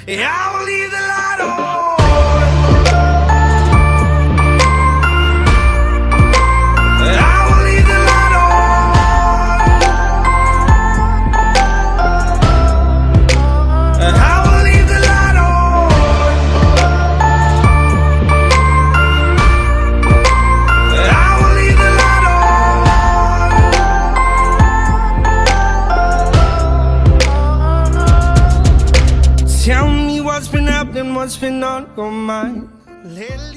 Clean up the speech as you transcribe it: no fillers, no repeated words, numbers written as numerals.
Yeah, I will leave the light on. I will leave the light on. I will leave the light on. I will leave the light on. Tell me what's been happening, what's been on your mind lately.